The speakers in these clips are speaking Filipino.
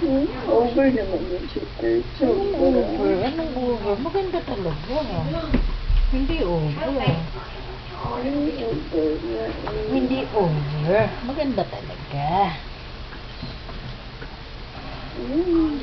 Over naman yung super. Over? Anong over? Maganda talaga. Hindi over. Hindi over. Maganda talaga.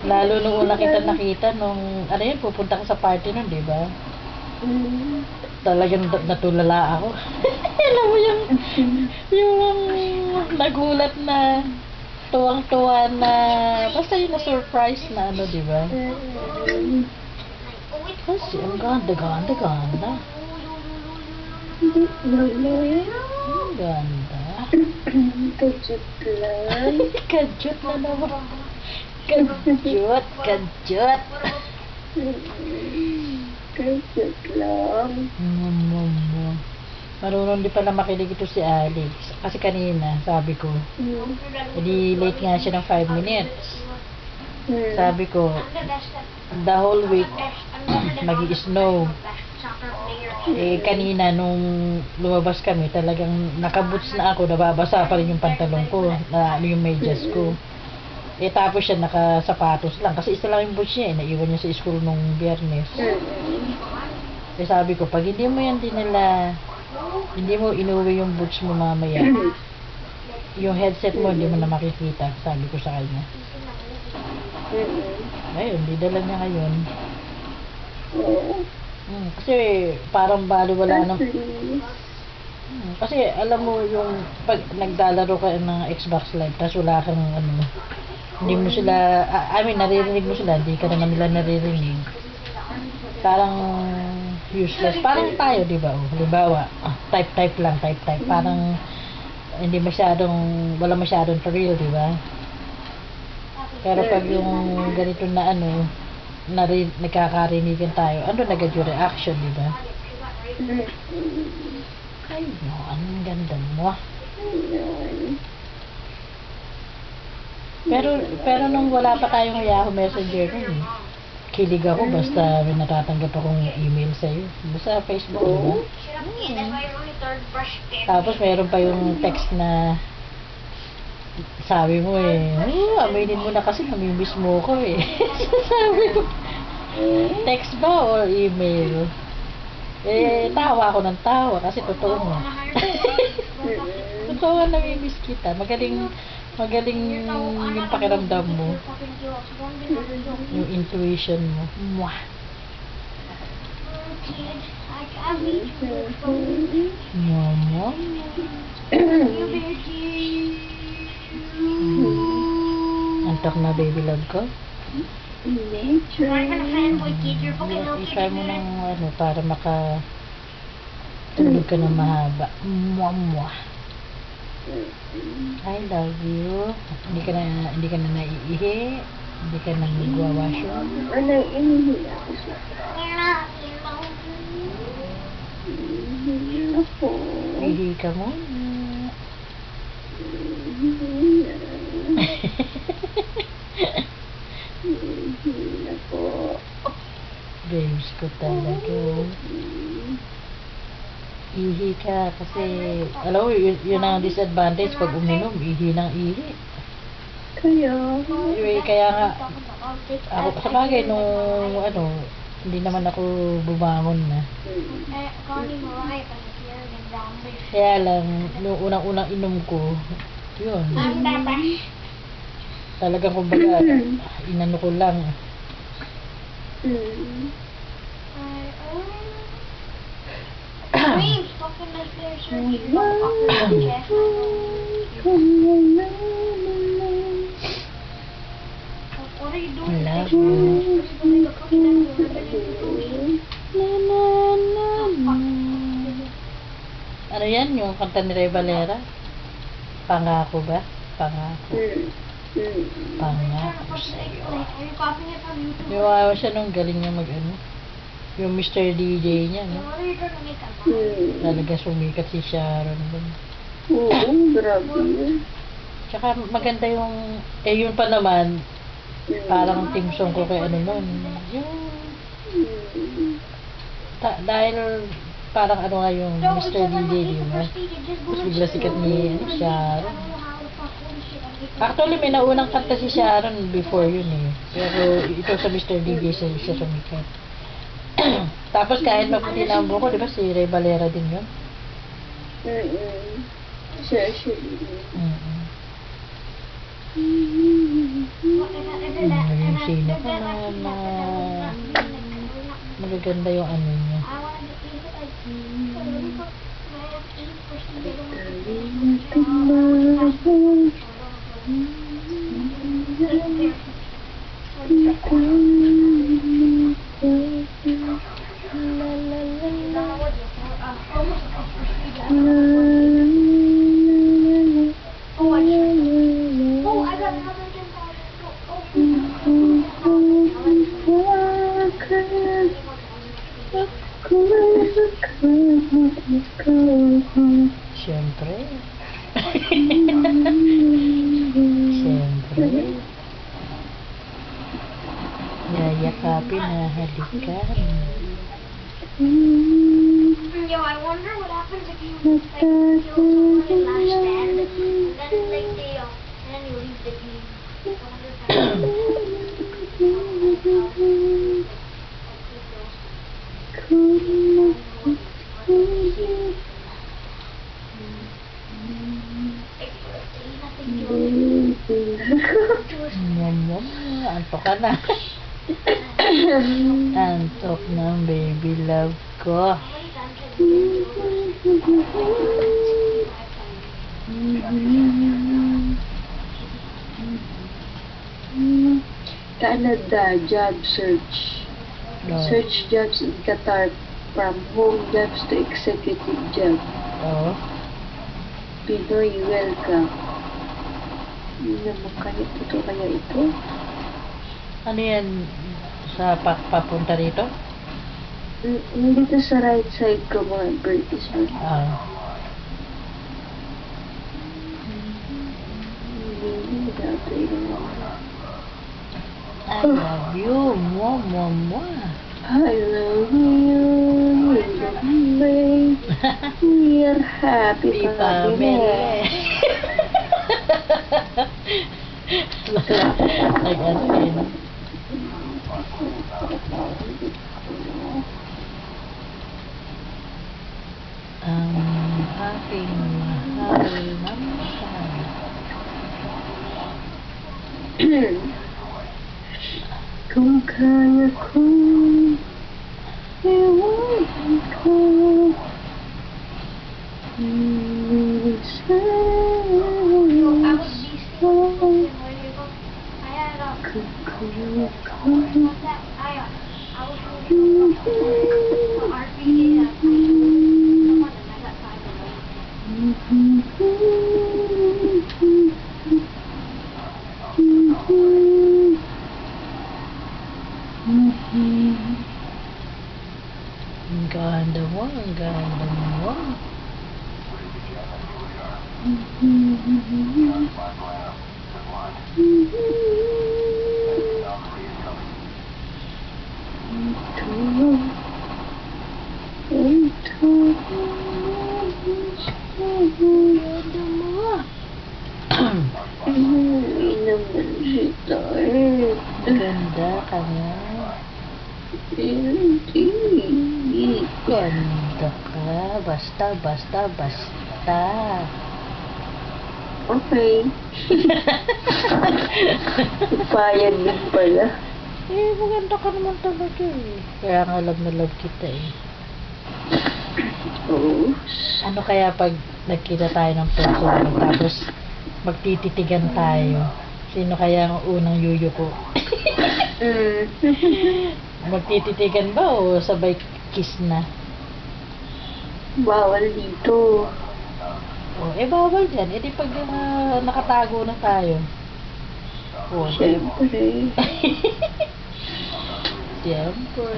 Lalo nung una kita nakita nung, ano yun, pupunta ka sa party nun, di ba? Talagang natulala ako. Alam mo yung nagulat na, tuwang-tuwa na, basta yung na-surprise na ano, di ba? Kasi, ang ganda. Ang ganda. Kajut lang. Kajut na naman. Kajut. Kajut lang. Marunong di pala makinig ito si Alex. Kasi kanina, sabi ko, hindi late nga siya ng 5 minutes. Sabi ko, the whole week, mag-i-snow. Eh, kanina, nung lumabas kami, talagang nakaboots na ako, nababasa pa rin yung pantalon ko, na yung medyas ko. Eh, tapos siya nakasapatos lang. Kasi isa lang yung boots niya, naiwan niya sa school nung Biyernes. Eh, sabi ko, pag hindi mo yan hindi mo inuwi yung boots mo mamaya, yung headset mo, hindi mo na makikita, sabi ko sa kanya. Ayun, di dala niya ngayon. Kasi parang baliwala ng... kasi alam mo yung pag naglalaro ka ng Xbox Live, tapos wala kang ano, hindi mo sila, naririnig mo sila, hindi ka naman nila naririnig. Parang useless. Parang tayo, di ba? Halimbawa, type lang. Parang hindi wala masyadong thrill, di ba? Pero pag yung ganito na ano, nagkakarinigan tayo, nagad yung reaction, di ba? Ay, no, anong ganda mo. Pero nung wala pa tayong Yahoo Messenger nun, kilig ako basta may natatanggap akong email sa'yo. Basta Facebook, diba? Tapos meron pa yung text na sabi mo aminin mo na kasi namimiss mo ko eh. Sabi mo, text ba or email? Eh, tawa ako ng tawa kasi totoo mo. Totoo, namimiss kita. Magaling yung pakiramdam mo. Yung intuition mo. Mwah! Mwah. Antok na baby love ko? I-try mo ng para tulog ka ng mahaba. Mwah. I love you. Hindi ka na naiihi. Hindi ka na nagwawashroom. Inihi ako. Ihi ka muna. Babes ko talaga. Ihi ka kasi, alam mo, yun ang disadvantage pag uminom, ihi ng ihi. Kaya nga, ako, sa bagay, nung hindi naman ako bumangon na. Kaya lang, nung unang-unang inom ko, yun. Talagang kumbaga, inano ko lang. Love you. Ano yan? Yung kanta ni Ray Valera? Pangako ba? Pangako. Pangako sa'yo. Yung siya nung galing niya yung Mr. DJ niya, no? Talaga sumikat si Sharon. Oo, grabe. Tsaka maganda yun pa naman, parang team song ko kay nun. Dahil parang nga yung Mr. DJ, di ba? Tapos bigla sikat ni Sharon. Actually, may naunang kanta si Sharon before yun eh. Pero ito sa Mr. DJ siya sumikat. Tapos kahit maputi na ang buko, di ba si Ray Valera din yun? Siya. Mm-mm. Yung sino ko na magaganda yung ano niya. Siyempre. Siyempre. Yayakapin na halikan. Yo, I wonder what happens if you like kill someone in last stand, and then like they and then you leave the game. I wonder if that's Nyam, antok ka na. Antok na, baby love ko. Canada job search. No. Search jobs in Qatar from home jobs to executive job. Oo. Pinoy welcome. Hindi naman kaya ito kaya ito? Ano yan? Sa papunta rito? Dito sa right side ko mga advertisement. Hindi dapat yun. I love you. Mwah, mwah, mwah. I love you. We love you. We are happy family. Nag-ano din. Ang aking mahal na mahal. Kung kaya ko, ewan ko, Ang ganda mo, ang ganda mo. Ganda ka nga. Ganda ka. Basta, basta, basta. Okay. Payag din pala. Maganda ka naman talaga eh. Kaya nga love na love kita eh. Oo. Ano kaya pag nagkita tayo ng personal tapos magtititigan tayo? Sino kaya ang unang yuyuko? Magtititigan ba o sabay kiss na? Bawal dito. Bawal dyan. Di pag nakatago na tayo. Siyempre. Siyempre.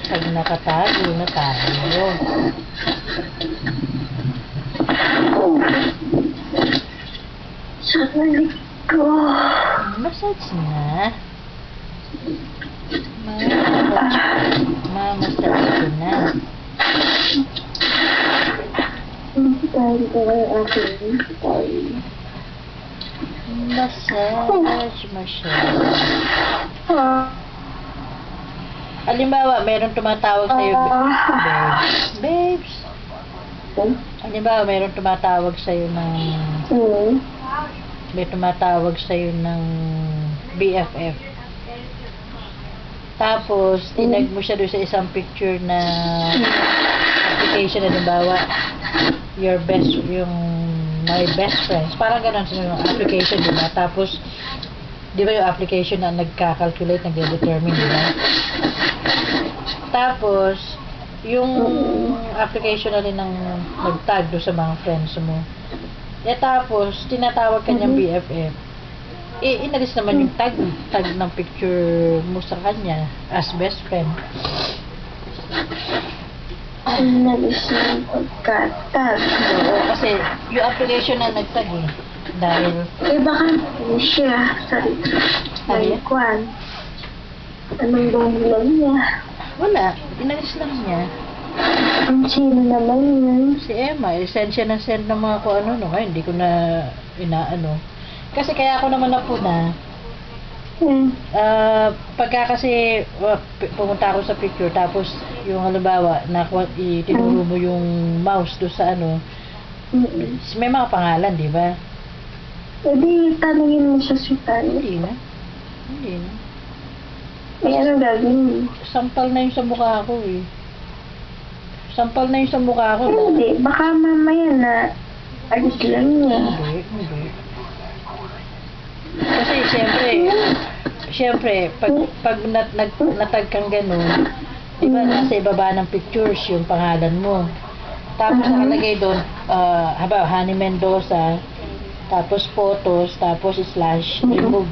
Pag nakatago na tayo. Sa balik ko. Massage na. Mamassage ko na. Dahil ko ang aking story. Massage. Halimbawa, meron tumatawag sa'yo, babes. Halimbawa, meron tumatawag sa'yo ng, may tumatawag sa'yo ng BFF. Tapos, tinag mo siya doon sa isang picture na application, halimbawa, your best, yung my best friends. Parang ganun sa yung application, diba? Tapos, di ba yung application na nagka-calculate, nagde-determine, diba? Tapos, yung application na rin ng nag-tag doon sa mga friends mo. Tapos, tinatawag ka niyang BFF. Inalis naman yung tag ng picture mo sa kanya as best friend. Inalis yung pagka-tag. Oo, kasi yung application na nag-tag eh. Dahil, Baka hindi siya. Sorry. Ay, kwan. Anong dahilan niya? wala. Inalis lang niya. Ang sino naman yun? Si Emma, send siya ng send ng mga kung ano, no? Ngayon, hindi ko na inaano. Kasi kaya ako naman napuna, pagka kasi pumunta ako sa picture, tapos yung halimbawa, itinuro mo yung mouse do sa ano, may mga pangalan, di ba? Hindi, tanungin mo siya si Tani. Hindi na. Hindi na. May anong gagawin? Sampal na yung sa mukha ko eh. Sampal na yung sa mukha ko. No? Hindi, baka mamaya na alis lang niya. Hindi. Kasi siyempre, pag natag kang ganun, di ba nasa ibaba ng pictures yung pangalan mo. Tapos nakalagay doon, Honey Mendoza, tapos photos, tapos slash remove.